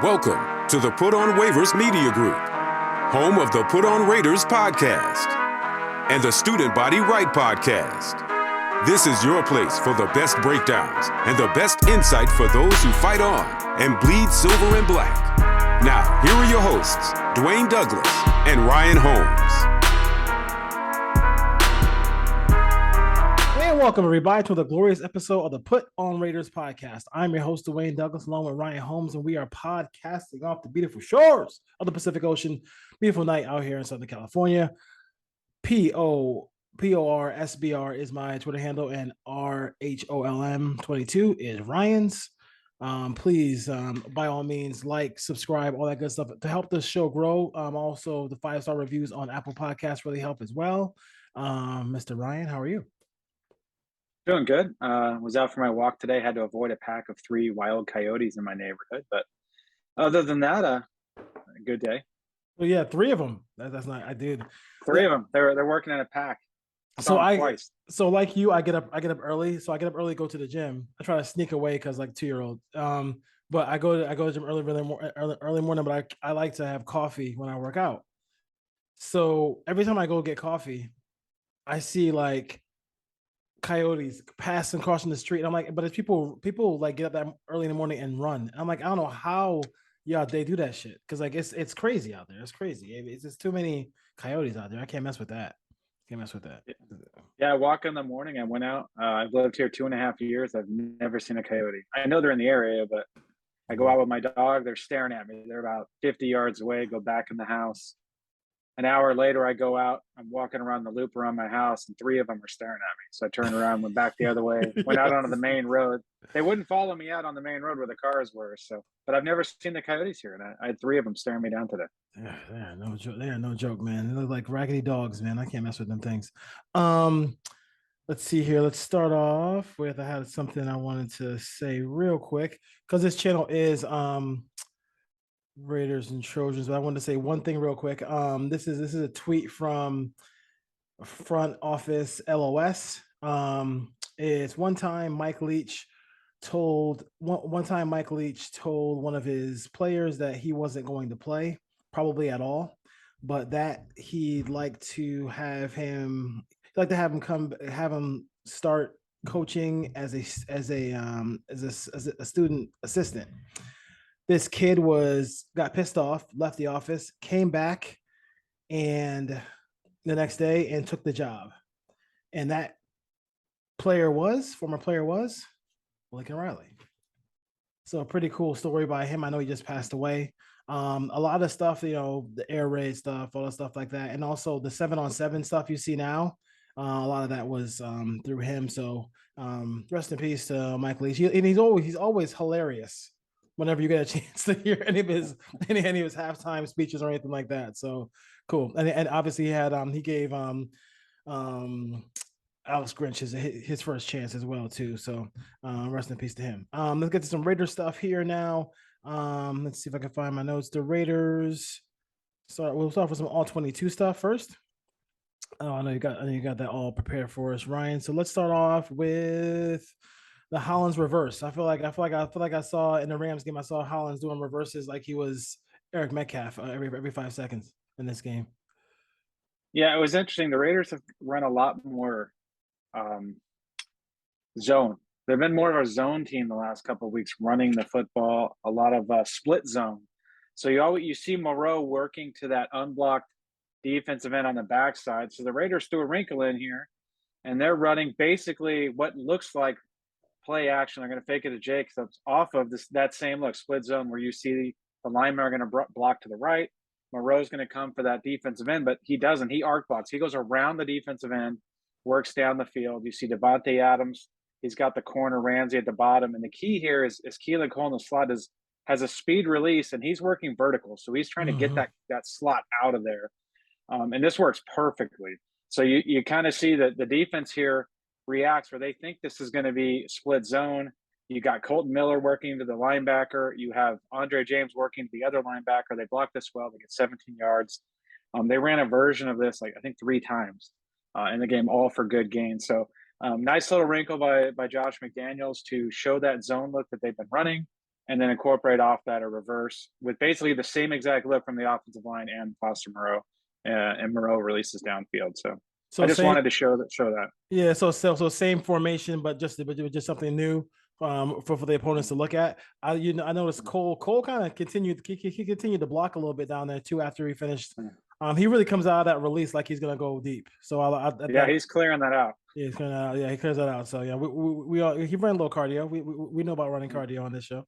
Welcome to the Put On Waivers Media Group, home of the Put On Raiders podcast and the Student Body Right podcast. This is your place for the best breakdowns and the best insight for those who fight on and bleed silver and black. Now, here are your hosts, Dwayne Douglas and Ryan Holmes. And welcome, everybody, to the glorious episode of the Put On Raiders podcast. I'm your host, Dwayne Douglas, along with Ryan Holmes, and we are podcasting off the beautiful shores of the Pacific Ocean. Beautiful night out here in Southern California. PORSBR is my Twitter handle, and RHOLM22 is Ryan's. Please, by all means, like, subscribe, all that good stuff to help the show grow. Also, the 5-star reviews on Apple Podcasts really help as well. Mr. Ryan, how are you? Doing good. Was out for my walk today. Had to avoid a pack of 3 wild coyotes in my neighborhood, but other than that, a good day. Well, yeah, 3 of them. That's not. I did 3 of them. They're working in a pack. So like you, I get up early. So I get up early, go to the gym. I try to sneak away because like 2-year-old. But I go to the gym early morning. But I like to have coffee when I work out. So every time I go get coffee, I see like coyotes passing crossing the street. And I'm like, but it's people like get up that early in the morning and run. I'm like, I don't know how they do that shit, because like it's crazy out there. It's crazy. It's just too many coyotes out there. I can't mess with that. Yeah, I walk in the morning. I went out. I've lived here 2.5 years. I've never seen a coyote. I know they're in the area, but I go out with my dog. They're staring at me. They're about 50 yards away. Go back in the house. An hour later, I go out. I'm walking around the loop around my house, and 3 of them are staring at me. So I turned around, went back the other way, went out onto the main road. They wouldn't follow me out on the main road where the cars were. But I've never seen the coyotes here, and I had 3 of them staring me down today. Yeah, they are no joke, man. They look like raggedy dogs, man. I can't mess with them things. Let's see here. Let's start off with, I had something I wanted to say real quick, because this channel is Raiders and Trojans, but I wanted to say one thing real quick. This is a tweet from Front Office LOS. It's one time Mike Leach told one of his players that he wasn't going to play probably at all, but that he'd like to have him start coaching as a student assistant. This kid got pissed off, left the office, came back, and the next day and took the job. And that former player was Lincoln Riley. So a pretty cool story by him. I know he just passed away. A lot of stuff, the air raid stuff, all the stuff like that, and also the 7-on-7 stuff you see now. A lot of that was through him. So rest in peace to Mike Leach. And he's always hilarious whenever you get a chance to hear any of his halftime speeches or anything like that. So cool. And obviously he gave Alex Grinch his first chance as well too. So rest in peace to him. Let's get to some Raiders stuff here now. Let's see if I can find my notes. The Raiders. We'll start with some all 22 stuff first. Oh, I know you got that all prepared for us, Ryan. So let's start off with the Hollins reverse. I feel like I saw in the Rams game, I saw Hollins doing reverses like he was Eric Metcalf every 5 seconds in this game. Yeah, it was interesting. The Raiders have run a lot more zone. They've been more of a zone team the last couple of weeks, running the football, a lot of split zone. So you see Moreau working to that unblocked defensive end on the backside. So the Raiders threw a wrinkle in here, and they're running basically what looks like play action. They're going to fake it to Jake. So it's off of that same look, split zone, where you see the linemen are going to block to the right. Moreau's going to come for that defensive end, but he doesn't. He arc blocks. He goes around the defensive end, works down the field. You see Devontae Adams. He's got the corner Ramsey at the bottom. And the key here is Keelan Cole in the slot has a speed release, and he's working vertical. So he's trying to get that slot out of there. And this works perfectly. So you kind of see that the defense here reacts where they think this is going to be split zone. You got Colton Miller working to the linebacker. You have Andre James working to the other linebacker. They block this well. They get 17 yards. They ran a version of this, I think 3 times in the game, all for good gain. So nice little wrinkle by Josh McDaniels to show that zone look that they've been running. and then incorporate off that a reverse with basically the same exact look from the offensive line and Foster Moreau, and Moreau releases downfield. So I just wanted to show that. Yeah, so same formation, but just something new for the opponents to look at. I noticed Cole kind of continued to block a little bit down there too after he finished. He really comes out of that release like he's gonna go deep. So he's clearing that out. Yeah, he clears that out. So yeah, we all, he ran a little cardio. We know about running cardio on this show.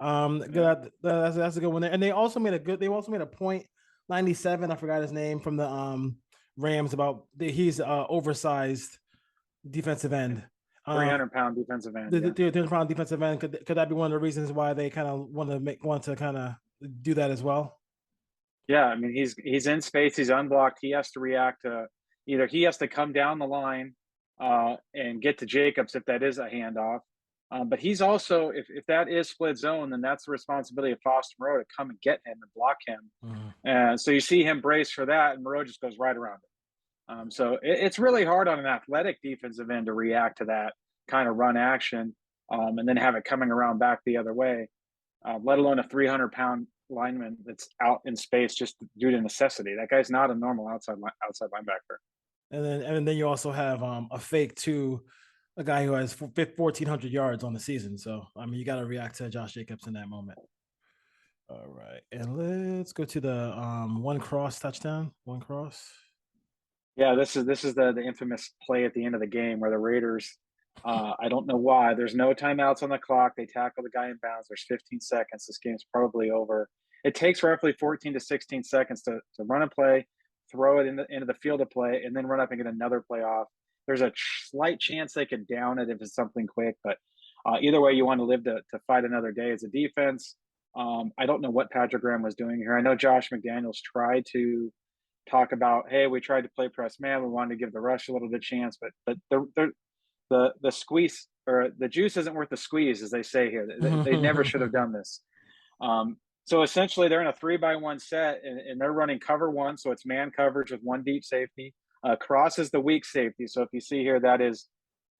That's a good one there. And they also made a point 97. I forgot his name from the Rams about he's oversized defensive end. 300-pound defensive end. 300-pound defensive end. Could that be one of the reasons why they kind of want to kind of do that as well? Yeah, I mean he's in space, he's unblocked. He has to react to either he has to come down the line and get to Jacobs if that is a handoff. But he's also, if that is split zone, then that's the responsibility of Foster Moreau to come and get him and block him. And so you see him brace for that, and Moreau just goes right around it. So it's really hard on an athletic defensive end to react to that kind of run action and then have it coming around back the other way, let alone a 300-pound lineman that's out in space just due to necessity. That guy's not a normal outside linebacker. And then you also have a fake to a guy who has 1,400 yards on the season. So I mean, you got to react to Josh Jacobs in that moment. All right, and let's go to the one cross touchdown. One cross. Yeah, this is the infamous play at the end of the game where the Raiders, I don't know why, there's no timeouts on the clock. They tackle the guy in bounds. There's 15 seconds. This game's probably over. It takes roughly 14 to 16 seconds to run a play, throw it into the field of play, and then run up and get another play off. There's a slight chance they could down it if it's something quick, but either way, you want to live to fight another day as a defense. I don't know what Patrick Graham was doing here. I know Josh McDaniels tried to talk about, hey, we tried to play press man. We wanted to give the rush a little bit of chance, but the squeeze or the juice isn't worth the squeeze, as they say here. They never should have done this. So essentially, they're in a 3-by-1 set, and they're running cover one, so it's man coverage with one deep safety. Cross is the weak safety. So if you see here, that is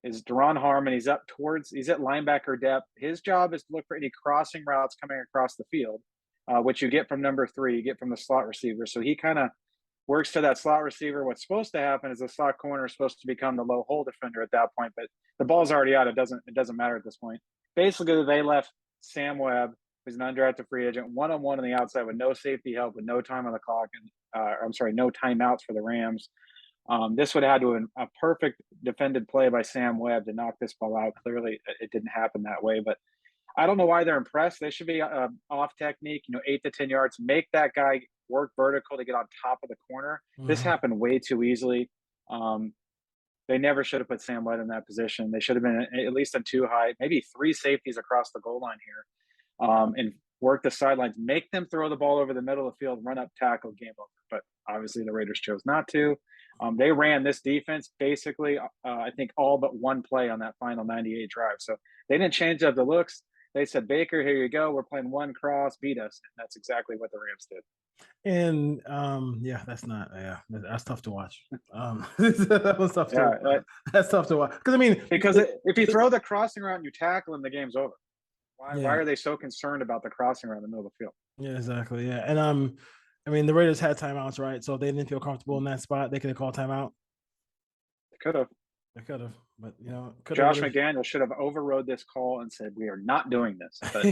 Duron Harmon. He's at linebacker depth. His job is to look for any crossing routes coming across the field, which you get from number 3, you get from the slot receiver. So he kind of works to that slot receiver. What's supposed to happen is the slot corner is supposed to become the low hole defender at that point, but the ball's already out. It doesn't matter at this point. Basically, they left Sam Webb, who's an undrafted free agent, one-on-one on the outside with no safety help, with no time on the clock, and no timeouts for the Rams. This would have had to have been a perfect defended play by Sam Webb to knock this ball out. Clearly, it didn't happen that way, but I don't know why they're impressed. They should be off technique, 8 to 10 yards, make that guy work vertical to get on top of the corner. This happened way too easily. They never should have put Sam Webb in that position. They should have been at least on 2 high, maybe 3 safeties across the goal line here, and work the sidelines, make them throw the ball over the middle of the field, run up, tackle, game over. But obviously the Raiders chose not to. They ran this defense basically, I think, all but one play on that final 98 drive. So they didn't change up the looks. They said, Baker, here you go. We're playing one cross, beat us. And that's exactly what the Rams did. And that's tough to watch. That was tough to watch. That's tough to watch. Because if you throw the crossing route and you tackle him, the game's over. Why are they so concerned about the crossing around the middle of the field? Yeah, exactly. Yeah. And the Raiders had timeouts, right? So if they didn't feel comfortable in that spot, they could have called timeout. They could have. But Josh McDaniel should have overrode this call and said, we are not doing this. But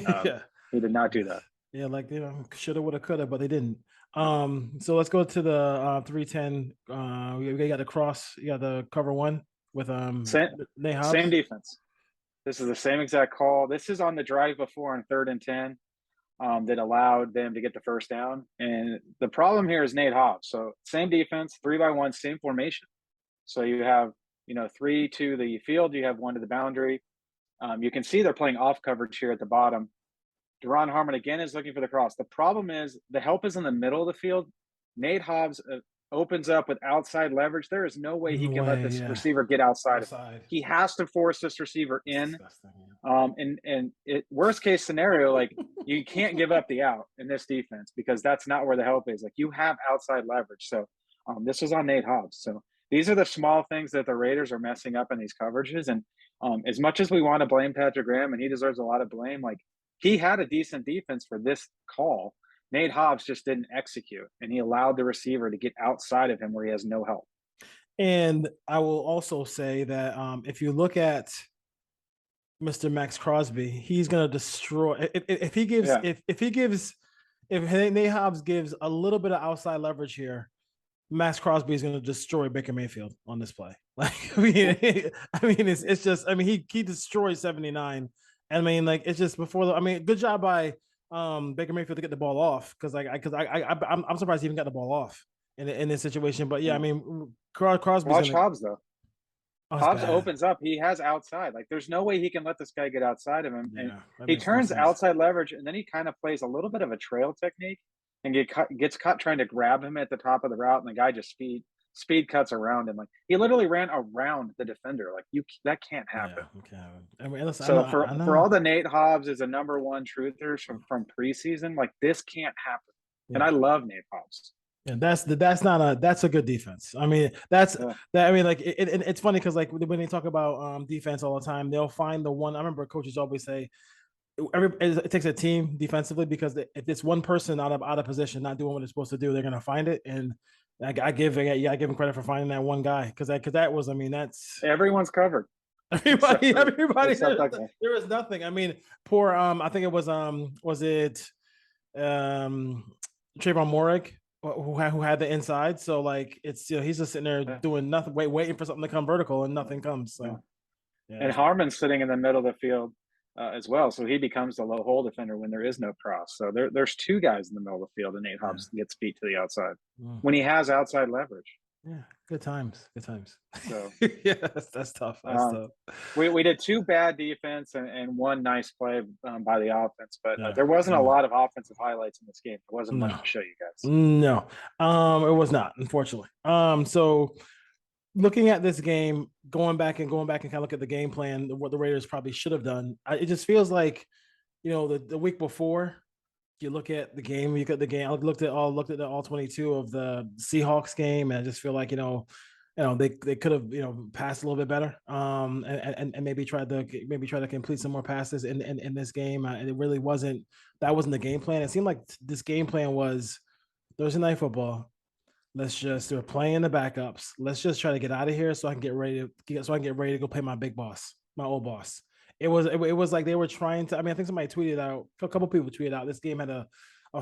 he did not do that. Yeah, shoulda, woulda, coulda, but they didn't. So let's go to the 310. We got the cross, you got the cover one with same defense. This is the same exact call. This is on the drive before on 3rd and 10 that allowed them to get the first down. And the problem here is Nate Hobbs. So same defense, 3-by-1, same formation. So you have, 3 to the field, you have 1 to the boundary. You can see they're playing off coverage here at the bottom. Duron Harmon again is looking for the cross. The problem is the help is in the middle of the field. Nate Hobbs opens up with outside leverage. There is no way he can let this receiver get outside. He has to force this receiver in. Worst case scenario, you can't give up the out in this defense because that's not where the help is. You have outside leverage. So this was on Nate Hobbs. So these are the small things that the Raiders are messing up in these coverages. And as much as we want to blame Patrick Graham, and he deserves a lot of blame, he had a decent defense for this call. Nate Hobbs just didn't execute, and he allowed the receiver to get outside of him where he has no help. And I will also say that if you look at Mr. Max Crosby, he's going to destroy. If he gives, Yeah. if Nate Hobbs gives a little bit of outside leverage here, Max Crosby is going to destroy Baker Mayfield on this play. Like, it's just, he destroyed 79. I mean, like, it's just good job by Baker Mayfield to get the ball off, because I'm surprised he even got the ball off in this situation. But yeah, I mean, Crosby's Watch Hobbs though. Hobbs bad. opens up. He has outside. Like, there's no way he can let this guy get outside of him. Yeah, and that he makes no turns sense. outside leverage, and then he kind of plays a little bit of a trail technique and gets caught trying to grab him at the top of the route, and the guy just speed cuts around him. Like, he literally ran around the defender. Like, that can't happen. Yeah, okay. I mean, listen, So I know. for all the Nate Hobbs is a number one truthers from preseason, like, this can't happen. Yeah. And I love Nate Hobbs. And that's a good defense. I mean, it's funny because, like, when they talk about defense all the time, they'll find the one. I remember coaches always say it takes a team defensively, because if it's one person out of position, not doing what they're supposed to do, they're gonna find it. And I give him credit for finding that one guy, because that was, that's everyone's covered. Everybody. There was nothing. I mean, poor. I think it was Trayvon Morik who had the inside. So, like, it's, he's just sitting there doing nothing, waiting for something to come vertical, and nothing comes. So, yeah. And Harmon's sitting in the middle of the field as well, so he becomes the low hole defender when there is no cross. So there's two guys in the middle of the field, and Nate Hobbs gets beat to the outside when he has outside leverage. Yeah, good times. So yeah, that's tough. Tough. We did two bad defense and one nice play by the offense, but there wasn't a lot of offensive highlights in this game. There wasn't much to show you guys. No, it was not, unfortunately. So looking at this game, going back and kind of look at the game plan, what the Raiders probably should have done. It just feels like, the week before, you look at the game, I looked at all 22 of the Seahawks game, and I just feel like, they could have, passed a little bit better, and maybe tried to complete some more passes in this game. And it really wasn't the game plan. It seemed like this game plan was Thursday Night Football. They're playing the backups. Let's just try to get out of here so I can get ready to go play my big boss, my old boss. It was like they were trying to. I mean, I think somebody tweeted out, a couple people tweeted out, this game had a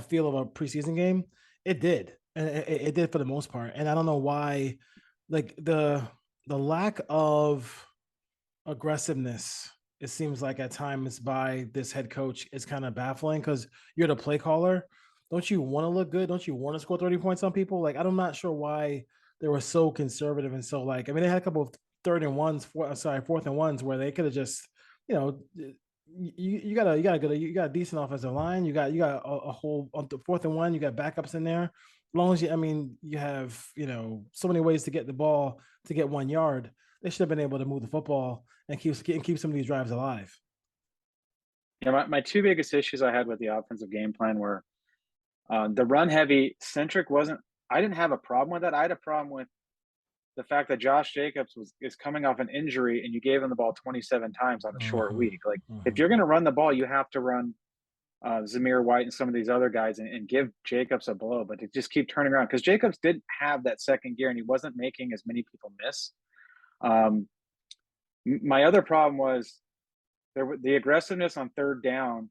feel of a preseason game. It did, and it did for the most part. And I don't know why, like, the lack of aggressiveness, it seems like at times, by this head coach, is kind of baffling, because you're the play caller. Don't you want to look good? Don't you want to score 30 points on people? Like, I'm not sure why they were so conservative and so, like, I mean, they had a couple of fourth and ones where they could have just, you got a decent offensive line. You got a whole on the 4th and 1. You got backups in there. As long as you have, so many ways to get the ball to get 1 yard. They should have been able to move the football and keep some of these drives alive. Yeah, my two biggest issues I had with the offensive game plan were the run heavy centric wasn't. I didn't have a problem with that. I had a problem with the fact that Josh Jacobs is coming off an injury, and you gave him the ball 27 times on a short week. Like, if you're going to run the ball, you have to run Zamir White and some of these other guys and give Jacobs a blow, but to just keep turning around, because Jacobs didn't have that second gear, and he wasn't making as many people miss. My other problem was the aggressiveness on third down.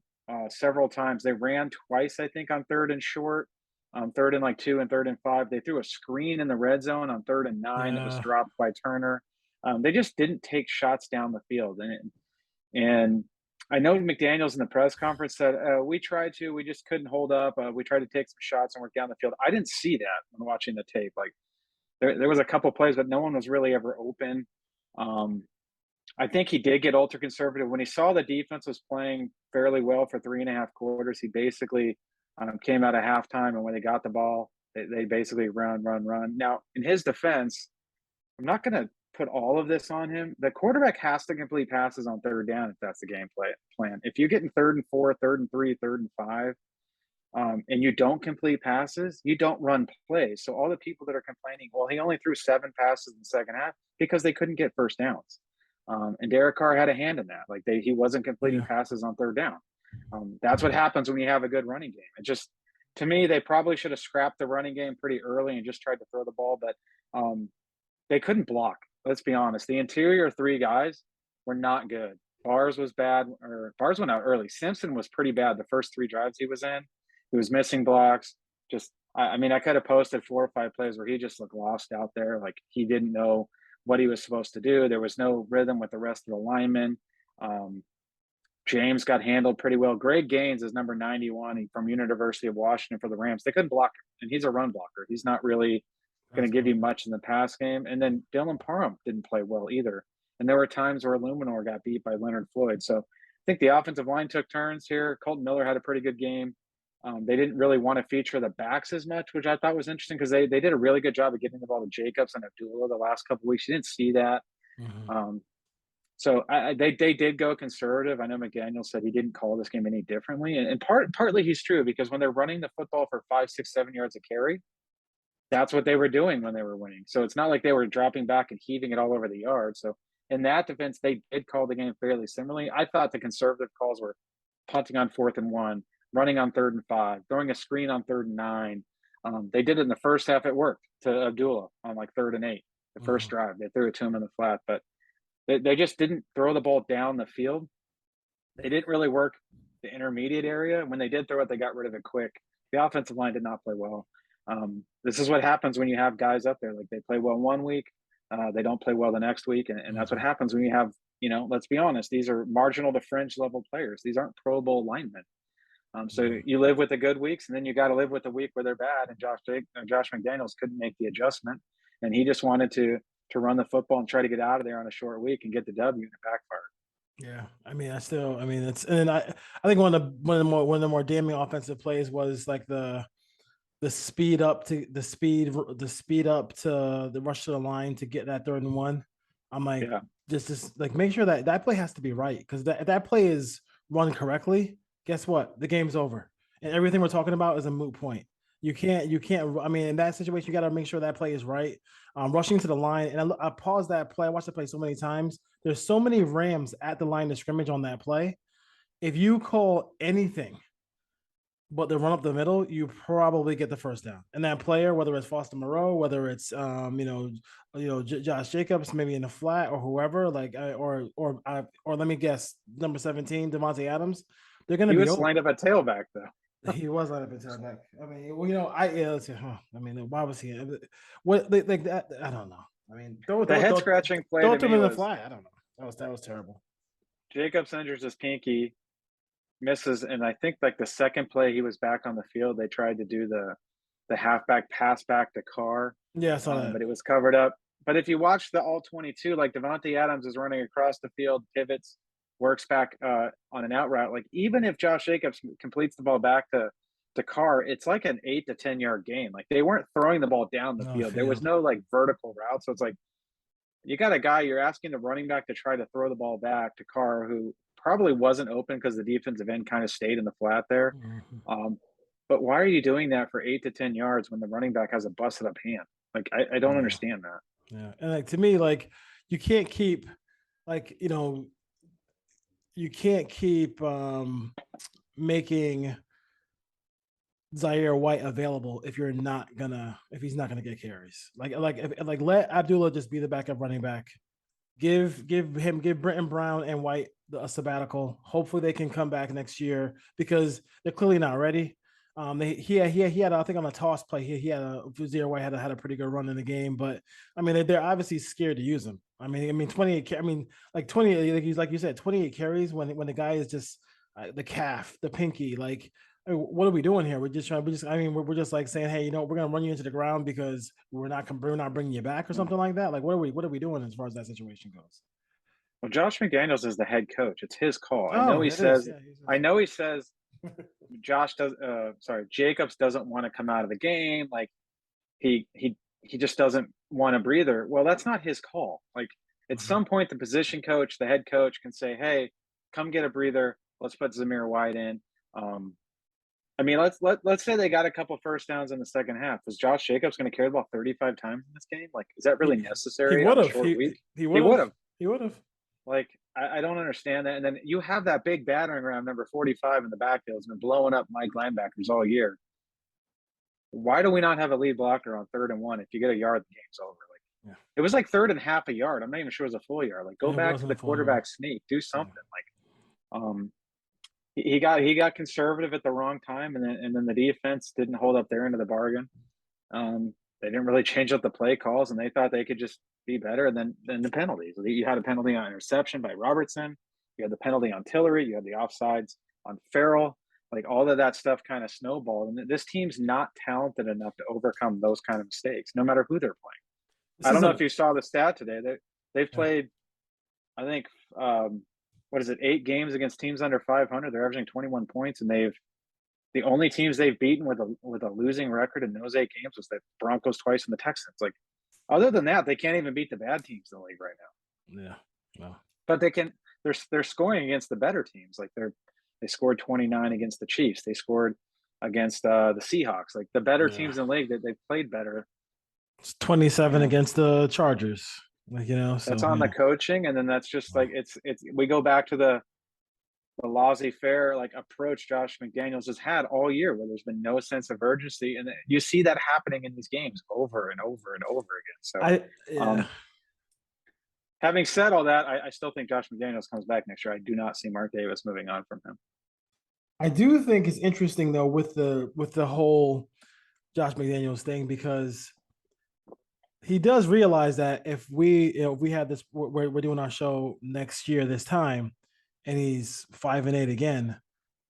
Several times they ran twice, I think, on 3rd and short, 3rd and 2 and 3rd and 5. They threw a screen in the red zone on 3rd and 9 that was dropped by Turner. They just didn't take shots down the field, and I know McDaniels in the press conference said, we just couldn't hold up. We tried to take some shots and work down the field. I didn't see that when watching the tape. Like, there was a couple plays, but no one was really ever open. I think he did get ultra conservative when he saw the defense was playing fairly well for 3.5 quarters. He basically came out of halftime, and when they got the ball, they basically run. Now, in his defense, I'm not going to put all of this on him. The quarterback has to complete passes on 3rd down if that's the game plan. If you get in 3rd and 4, 3rd and 3, 3rd and 5, and you don't complete passes, you don't run plays. So all the people that are complaining, well, he only threw 7 passes in the second half, because they couldn't get first downs. And Derek Carr had a hand in that. Like, he wasn't completing passes on 3rd down. That's what happens when you have a good running game. It just, to me, they probably should have scrapped the running game pretty early and just tried to throw the ball, but they couldn't block. Let's be honest. The interior three guys were not good. Bars was bad, or Bars went out early. Simpson was pretty bad the first three drives he was in. He was missing blocks. Just, I mean, I could have posted 4 or 5 plays where he just looked lost out there. Like he didn't know what he was supposed to do. There was no rhythm with the rest of the linemen. James got handled pretty well. Greg Gaines is number 91 from University of Washington for the Rams. They couldn't block him, and he's a run blocker. He's not really going to give you much in the pass game. And then Dylan Parham didn't play well either. And there were times where Illuminor got beat by Leonard Floyd. So I think the offensive line took turns here. Colton Miller had a pretty good game. They didn't really want to feature the backs as much, which I thought was interesting because they did a really good job of getting the ball to Jacobs and Abdullah the last couple of weeks. You didn't see that. So they did go conservative. I know McDaniel said he didn't call this game any differently. And partly he's true because when they're running the football for 5, 6, 7 yards a carry, that's what they were doing when they were winning. So it's not like they were dropping back and heaving it all over the yard. So in that defense, they did call the game fairly similarly. I thought the conservative calls were punting on 4th and 1, running on 3rd and 5, throwing a screen on 3rd and 9. They did it in the first half. It worked to Abdullah on like 3rd and 8, the first drive. They threw it to him in the flat, but they just didn't throw the ball down the field. They didn't really work the intermediate area. When they did throw it, they got rid of it quick. The offensive line did not play well. This is what happens when you have guys up there. Like they play well one week, they don't play well the next week. And that's what happens when you have, let's be honest, these are marginal to fringe level players. These aren't Pro Bowl linemen. So you live with the good weeks, and then you got to live with the week where they're bad. And Josh McDaniels couldn't make the adjustment, and he just wanted to run the football and try to get out of there on a short week and get the W, and it backfired. Yeah, I think one of the more damning offensive plays was like the speed up to the rush to the line to get that 3rd and 1. I'm like, just like make sure that play has to be right, because if that play is run correctly, guess what? The game's over, and everything we're talking about is a moot point. You can't. I mean, in that situation, you got to make sure that play is right. Rushing to the line, and I paused that play. I watched the play so many times. There's so many Rams at the line of scrimmage on that play. If you call anything but the run up the middle, you probably get the first down. And that player, whether it's Foster Moreau, whether it's Josh Jacobs, maybe in the flat or whoever, or let me guess, number 17, Devontae Adams, they're going to be. He was lined up at tailback though. He was lined up at tailback. I mean, why was he? What like that? I don't know. I mean, the head scratching play. Throw him in the flat. I don't know. That was terrible. Jacobs injures his pinky, misses, and I think like the second play he was back on the field. They tried to do the halfback pass back to Carr. Yeah, I saw that, but it was covered up. But if you watch the all 22, like Devontae Adams is running across the field, pivots, works back on an out route. Like even if Josh Jacobs completes the ball back to Carr, it's like an 8 to 10 yard gain. Like they weren't throwing the ball down the field. There was no like vertical route. So it's like you got a guy, you're asking the running back to try to throw the ball back to Carr, who probably wasn't open because the defensive end kind of stayed in the flat there. But why are you doing that for 8 to 10 yards when the running back has a busted up hand? Like I don't understand that. Yeah, and like to me, like you can't keep making Zaire White available if he's not gonna get carries. Like let Abdullah just be the backup running back. Give Brenton Brown and White a sabbatical. Hopefully they can come back next year because they're clearly not ready. He had I think on a toss play Zaire White had a pretty good run in the game, but I mean they're obviously scared to use him. I mean 28. I mean like 20. Like you said, 28 carries when the guy is just the calf, the pinky. Like what are we doing here? We're just like saying, hey, we're gonna run you into the ground because we're not bringing you back or something like that. Like what are we doing as far as that situation goes? Well, Josh McDaniels is the head coach. It's his call. I know he says Jacobs doesn't want to come out of the game. Like he just doesn't want a breather. Well, that's not his call. Like at some point, the position coach, the head coach can say, hey, come get a breather. Let's put Zamir White in. I mean, let's say they got a couple first downs in the second half. Is Josh Jacobs going to carry the ball 35 times in this game? Like, is that really necessary? He would have. He would have. He would have. Like, I don't understand that. And then you have that big battering ram number 45 in the backfield has been blowing up Mike linebackers all year. Why do we not have a lead blocker on 3rd and 1? If you get a yard, the game's over. Like it was like 3rd and half a yard. I'm not even sure it was a full yard. Like go back to the quarterback sneak, do something. Like he got conservative at the wrong time, and then the defense didn't hold up their end of the bargain. They didn't really change up the play calls, and they thought they could just be better than the penalties. You had a penalty on interception by Robertson. You had the penalty on Tillery. You had the offsides on Farrell. Like all of that stuff kind of snowballed. And this team's not talented enough to overcome those kind of mistakes, no matter who they're playing. I don't know if you saw the stat today. They've played, I think, 8 games against teams under 500. They're averaging 21 points, and the only teams they've beaten with a losing record in those 8 games was the Broncos twice and the Texans. Like, other than that, they can't even beat the bad teams in the league right now. Yeah, no. But they can. They're scoring against the better teams. Like they scored 29 against the Chiefs. They scored against the Seahawks. Like the better teams in the league that they've played better. It's 27 against the Chargers. Like that's on the coaching, and then that's just like it's. We go back to the laissez-faire like approach Josh McDaniels has had all year, where there's been no sense of urgency, and you see that happening in these games over and over and over again. So, having said all that, I still think Josh McDaniels comes back next year. I do not see Mark Davis moving on from him. I do think it's interesting though with the whole Josh McDaniels thing, because he does realize that if we have this, we're doing our show next year this time, and he's 5-8 again,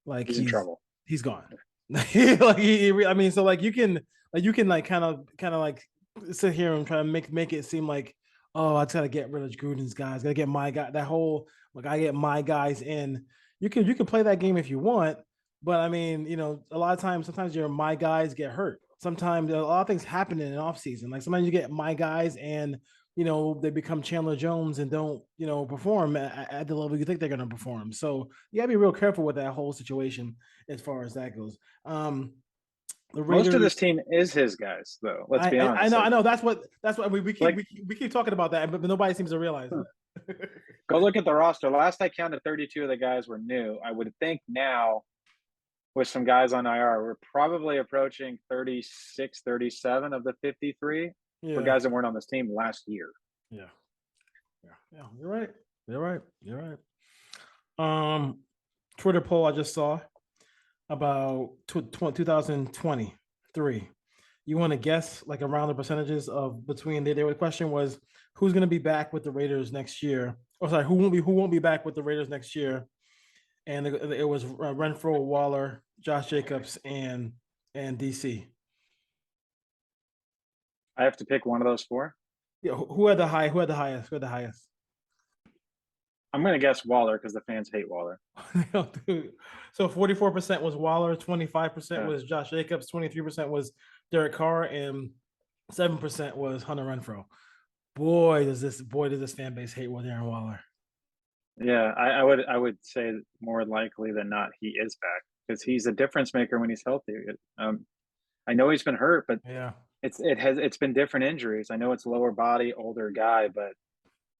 like he's in trouble. He's gone. I mean, so like you can kind of like sit here and try to make it seem like, oh, I gotta get rid of Gruden's guys, gotta get my guy. That whole like I get my guys in. You can play that game if you want, but I mean, a lot of times, sometimes your my guys get hurt. Sometimes a lot of things happen in an off season. Like sometimes you get my guys and they become Chandler Jones and don't, perform at the level you think they're going to perform. So you gotta be real careful with that whole situation as far as that goes. The Raiders, most of this team is his guys, though. Let's be honest. I know. That's what we keep talking about that, but nobody seems to realize it. Go look at the roster. Last I counted, 32 of the guys were new. I would think now, with some guys on IR, we're probably approaching 36, 37 of the 53 for guys that weren't on this team last year. Yeah. You're right. Twitter poll I just saw about 2023. You want to guess like around the percentages of between the question was who's going to be back with the Raiders next year? Oh, sorry, who won't be back with the Raiders next year? And it was Renfrow, Waller, Josh Jacobs, and DC. I have to pick one of those 4. Yeah, who had the highest? I'm going to guess Waller because the fans hate Waller. So 44% was Waller, 25% was Josh Jacobs, 23% was Derek Carr, and 7% was Hunter Renfrow. Boy, does this fan base hate Darren Waller. Yeah, I would say more likely than not he is back because he's a difference maker when he's healthy. I know he's been hurt, but yeah, it's been different injuries. I know it's lower body, older guy, but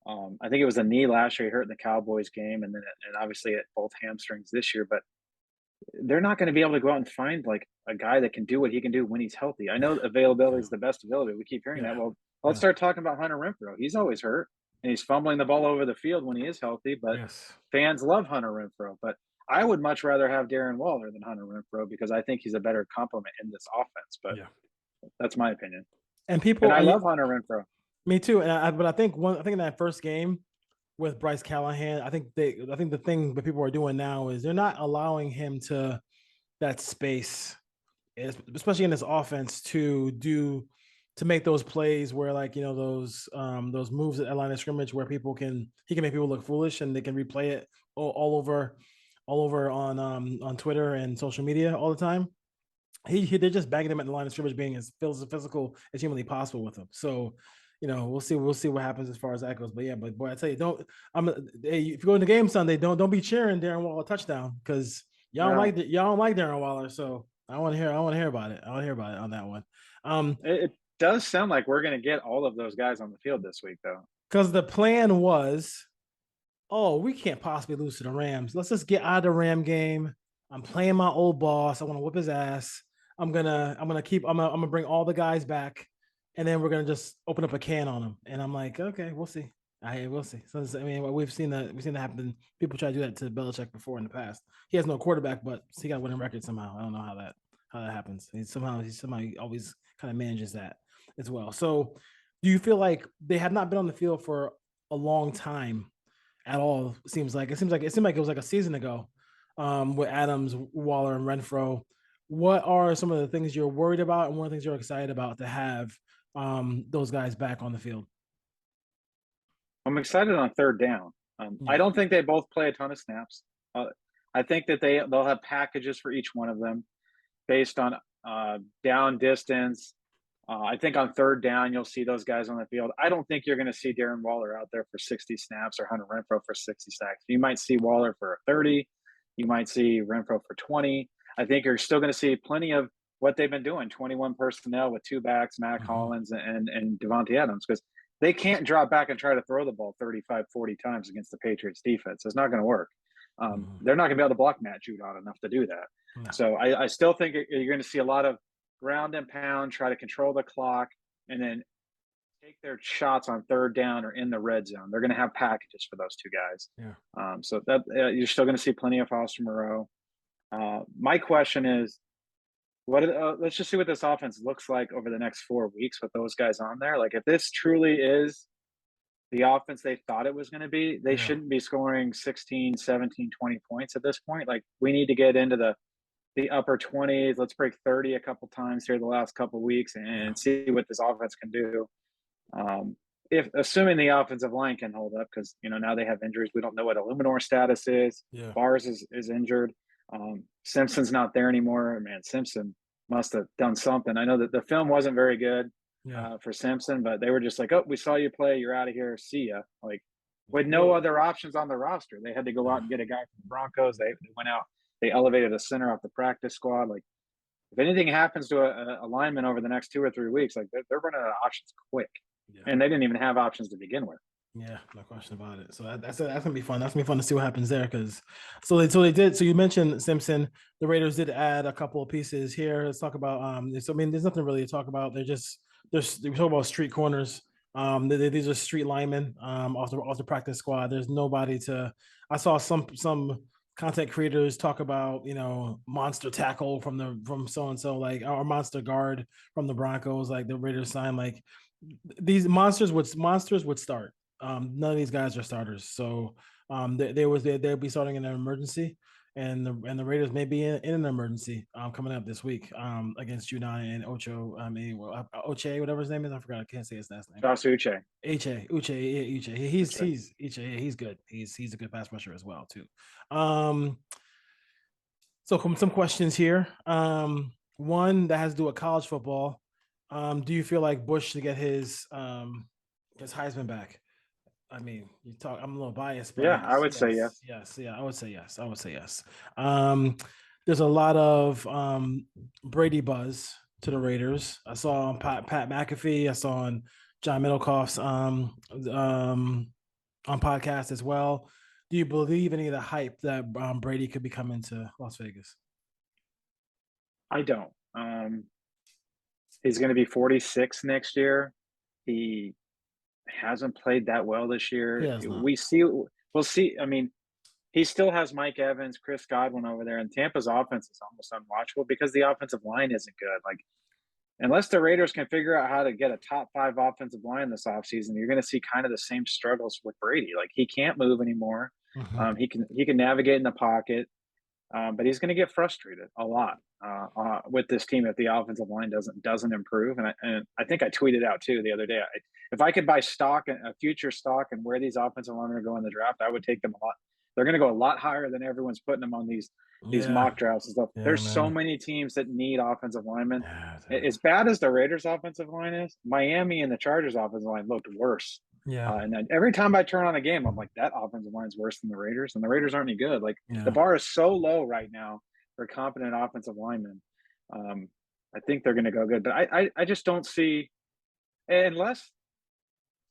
I think it was a knee last year. He hurt in the Cowboys game, and obviously at both hamstrings this year. But they're not going to be able to go out and find like a guy that can do what he can do when he's healthy. I know availability is the best availability. We keep hearing that. Well, let's start talking about Hunter Renfrow. He's always hurt. And he's fumbling the ball over the field when he is healthy, but fans love Hunter Renfrow. But I would much rather have Darren Waller than Hunter Renfrow because I think he's a better complement in this offense. But that's my opinion. And I love Hunter Renfrow. Me too. And I think in that first game with Bryce Callahan, I think the thing that people are doing now is they're not allowing him to that space, especially in this offense, to make those plays where those moves at line of scrimmage where he can make people look foolish and they can replay it all over on Twitter and social media all the time. They're just bagging him at the line of scrimmage being as physical as humanly possible with him. So, we'll see what happens as far as that goes. But boy, I tell you, if you go in the game Sunday, don't be cheering Darren Waller touchdown because y'all don't like Darren Waller. So I want to hear about it. I want to hear about it on that one. It does sound like we're going to get all of those guys on the field this week, though. Because the plan was oh, we can't possibly lose to the Rams. Let's just get out of the Ram game. I'm playing my old boss. I want to whip his ass. I'm gonna bring all the guys back, and then we're gonna just open up a can on him. And I'm like, okay, we'll see. We'll see. So I mean, we've seen that happen. People try to do that to Belichick before in the past. He has no quarterback, but he got a winning record somehow. I don't know how that happens. He always kind of manages that as well. So, do you feel like they have not been on the field for a long time at all? It seemed like it was like a season ago, with Adams, Waller, and Renfrow. What are some of the things you're worried about, and what are the things you're excited about to have those guys back on the field? I'm excited on third down. I Yeah, don't think they both play a ton of snaps. Uh, I think that they'll have packages for each one of them based on down distance. I think on third down, you'll see those guys on the field. I don't think you're going to see Darren Waller out there for 60 snaps or Hunter Renfrow for 60 snaps. You might see Waller for 30. You might see Renfrow for 20. I think you're still going to see plenty of what they've been doing, 21 personnel with two backs, Matt hmm Collins and Devontae Adams, because they can't drop back and try to throw the ball 35, 40 times against the Patriots defense. It's not going to work. hmm They're not going to be able to block Matt Judon enough to do that. no, So I still think you're going to see a lot of ground and pound, try to control the clock, and then take their shots on third down or in the red zone. They're going to have packages for those two guys. yeah, So that you're still going to see plenty of Foster Moreau. My question is, let's just see what this offense looks like over the next 4 weeks with those guys on there. Like, if this truly is the offense they thought it was going to be, they yeah, shouldn't be scoring 16, 17, 20 points at this point. Like, we need to get into the upper 20s. Let's break 30 a couple times here the last couple weeks yeah, and see what this offense can do. If assuming the offensive line can hold up, because now they have injuries. We don't know what Illuminor status is. yeah, Bars is injured. Simpson's not there anymore. Man, Simpson must have done something. I know that the film wasn't very good yeah. for Simpson, but they were just like, "Oh, we saw you play. You're out of here. See ya." Like, with no Well, other options on the roster, they had to go yeah. out and get a guy from the Broncos. They went out. They elevated a center off the practice squad. Like, if anything happens to a lineman over the next 2 or 3 weeks, like they're running out of options quick, Yeah. and they didn't even have options to begin with. Yeah, no question about it. So that's gonna be fun. That's gonna be fun to see what happens there. Because they did. So you mentioned Simpson. The Raiders did add a couple of pieces here. Let's talk about So I mean, there's nothing really to talk about. They talk about street corners. These are street linemen off the practice squad. There's nobody to. I saw some content creators talk about monster tackle from so and so, like, or monster guard from the Broncos. Like, the Raiders signed, like, these monsters would start. None of these guys are starters, so they'll be starting in an emergency, and the Raiders may be in an emergency coming up this week against Judon and Ocho. I mean, Oche, whatever his name is, I forgot. I can't say his last name. Josh Uche. Uche. He's Uche. he's Uche. He's good. He's a good pass rusher as well too. Um, so some questions here. One that has to do with college football. Do you feel like Bush should get his Heisman back? I mean, I'm a little biased, but Yeah, I would say yes, yes. yes, yeah, I would say yes. I would say yes. Um, there's a lot of Brady buzz to the Raiders. I saw on Pat McAfee. I saw on John Middlecoff's on podcast as well. Do you believe any of the hype that Brady could be coming to Las Vegas? I don't. He's going to be 46 next year. He hasn't played that well this He year. has not. We'll see. I mean, he still has Mike Evans, Chris Godwin over there, and Tampa's offense is almost unwatchable because the offensive line isn't good. Like, unless the Raiders can figure out how to get a top 5 offensive line this offseason, you're going to see kind of the same struggles with Brady. Like, he can't move anymore. Mhm. He can navigate in the pocket, but he's going to get frustrated a lot with this team if the offensive line doesn't improve. And I think I tweeted out too the other day. If I could buy a future stock, and where these offensive linemen are going in the draft, I would take them a lot. They're going to go a lot higher than everyone's putting them on these Yeah, mock drafts and stuff. yeah, There's so man. many teams that need offensive linemen. Yeah, As bad as the Raiders' offensive line is, Miami and the Chargers' offensive line looked worse. yeah, And then every time I turn on a game, I'm like, that offensive line is worse than the Raiders, and the Raiders aren't any good. Like, the yeah. bar is so low right now for competent offensive linemen. I think they're going to go good, but I just don't see, unless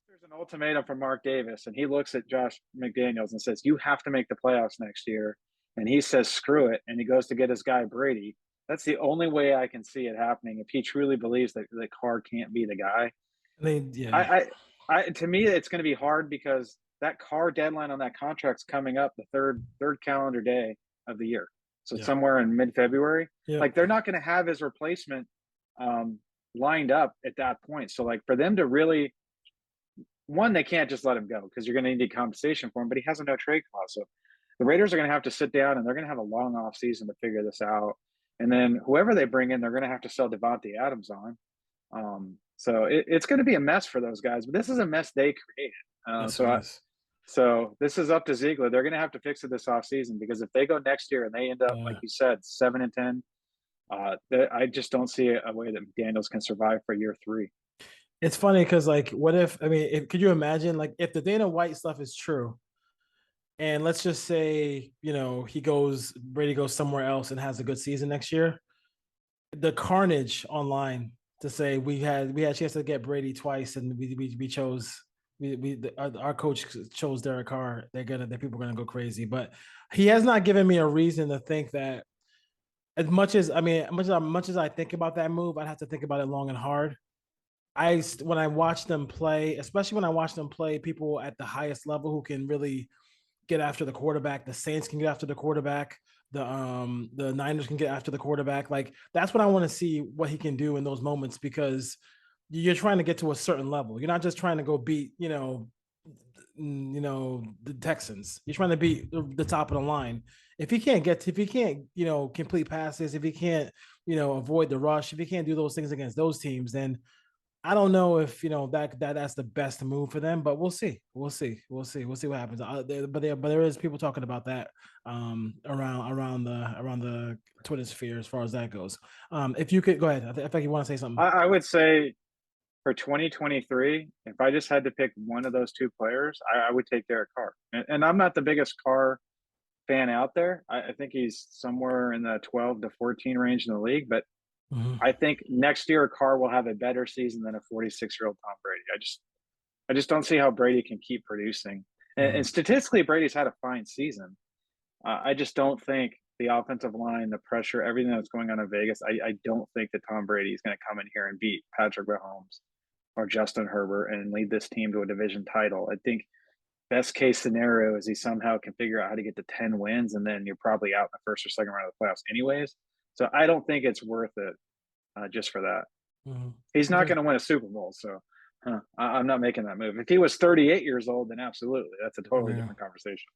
there's an ultimatum from Mark Davis, and he looks at Josh McDaniels and says, "You have to make the playoffs next year." And he says, "Screw it," and he goes to get his guy Brady. That's the only way I can see it happening if he truly believes that Carr can't be the guy. Yeah. To me, it's going to be hard because that Carr deadline on that contract's coming up the third calendar day of the year, so Yeah. somewhere in mid-February. Yeah. Like they're not going to have his replacement lined up at that point. So like for them to really, one, they can't just let him go because you're going to need compensation for him, but he has a no trade clause. So the Raiders are going to have to sit down and they're going to have a long off season to figure this out. And then whoever they bring in, they're going to have to sell Devontae Adams on. So it's going to be a mess for those guys, but this is a mess they created. So this is up to Ziegler. They're going to have to fix it this offseason because if they go next year and they end up, like you said, 7-10, I just don't see a way that McDaniels can survive for year 3. It's funny because, like, what if, could you imagine, like, if the Dana White stuff is true, and let's just say, Brady goes somewhere else and has a good season next year, the carnage online to say we had a chance to get Brady twice and we chose our coach chose Derek Carr, people are gonna go crazy. But he has not given me a reason to think that. As much as I think about that move, I'd have to think about it long and hard. When I watch them play, especially when I watch them play people at the highest level who can really get after the quarterback. The Saints can get after the quarterback. The Niners can get after the quarterback. Like that's what I want to see what he can do in those moments because you're trying to get to a certain level. You're not just trying to go beat, the Texans. You're trying to beat the top of the line. If he can't, complete passes, if he can't, avoid the rush, if he can't do those things against those teams, then I don't know if that's the best move for them, but we'll see. We'll see what happens. But there is people talking about that around the Twitter sphere as far as that goes. If you could go ahead, I think you want to say something. I would say for 2023, if I just had to pick one of those two players, I would take Derek Carr. And I'm not the biggest Carr fan out there. I think he's somewhere in the 12 to 14 range in the league, but I think next year Carr will have a better season than a 46-year-old Tom Brady. I just don't see how Brady can keep producing. And statistically, Brady's had a fine season. I just don't think the offensive line, the pressure, everything that's going on in Vegas, I don't think that Tom Brady is going to come in here and beat Patrick Mahomes or Justin Herbert and lead this team to a division title. I think best case scenario is he somehow can figure out how to get to 10 wins, and then you're probably out in the first or second round of the playoffs anyways. So I don't think it's worth it just for that. He's not going to win a Super Bowl, so I'm not making that move. If he was 38 years old, then absolutely. That's a totally different conversation.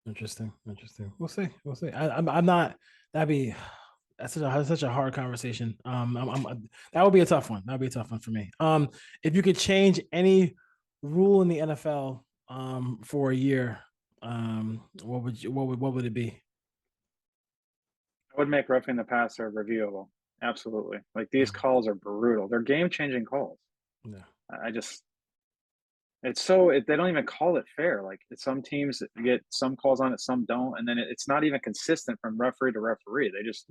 Interesting. We'll see. I'm not. That's such a hard conversation. That would be a tough one. That would be a tough one for me. If you could change any rule in the NFL for a year, what would it be? I would make roughing the passer reviewable. Absolutely. Like these calls are brutal. They're game-changing calls. Yeah. They don't even call it fair. Like some teams get some calls on it, some don't, and then it's not even consistent from referee to referee. They just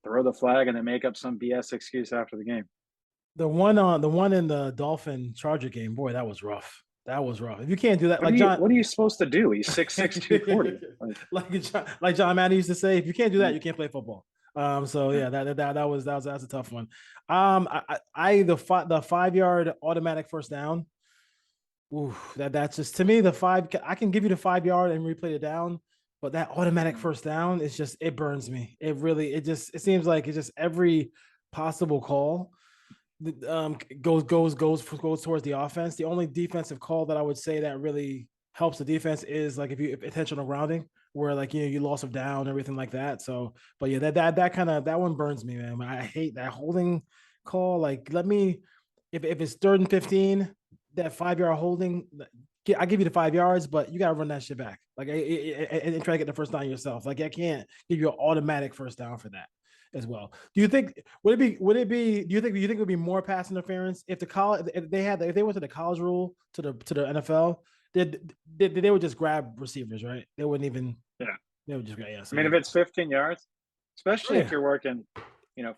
throw the flag and they make up some BS excuse after the game. The one in the Dolphin Charger game, boy, that was rough. If you can't do that, what are you supposed to do? He's 6'6", 240. Like John Madden used to say, if you can't do that, you can't play football. So yeah, that's a tough one. The 5-yard automatic first down. Ooh, that's just, to me, I can give you the 5-yard and replay it down, but that automatic first down is just, it burns me. It seems like it's just every possible call goes towards the offense. The only defensive call that I would say that really helps the defense is like if intentional grounding, where like you loss of down, everything like that. So, but yeah, that one burns me, man. I hate that holding call. Like, if it's 3rd and 15, that 5-yard holding, I give you the 5 yards, but you gotta run that shit back. Like, and try to get the first down yourself. Like, I can't give you an automatic first down for that as well. Do you think do you think it would be more pass interference if if they went to the college rule to the NFL? They would just grab receivers, right? They wouldn't even. Yeah. They would just. Yeah. So if it's 15 yards, especially if you're working,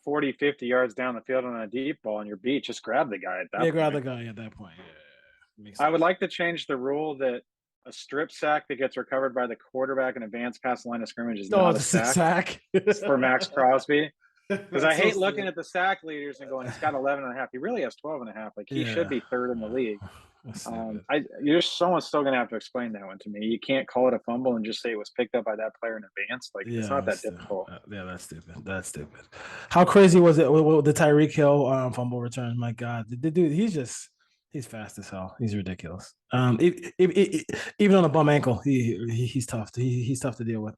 40, 50 yards down the field on a deep ball and you're beat, just grab the guy at that point. Yeah, grab the guy at that point. I would like to change the rule that a strip sack that gets recovered by the quarterback and advanced past the line of scrimmage is not a sack. It's for Max Crosby. Because I hate looking at the sack leaders and going, he's got 11.5. He really has 12.5. Like, he should be third in the league. Someone's still going to have to explain that one to me. You can't call it a fumble and just say it was picked up by that player in advance. Like, it's not that difficult. That's stupid. That's stupid. How crazy was it with the Tyreek Hill fumble return? My God, the dude, he's fast as hell. He's ridiculous. Even on a bum ankle, he's tough. He's tough to deal with.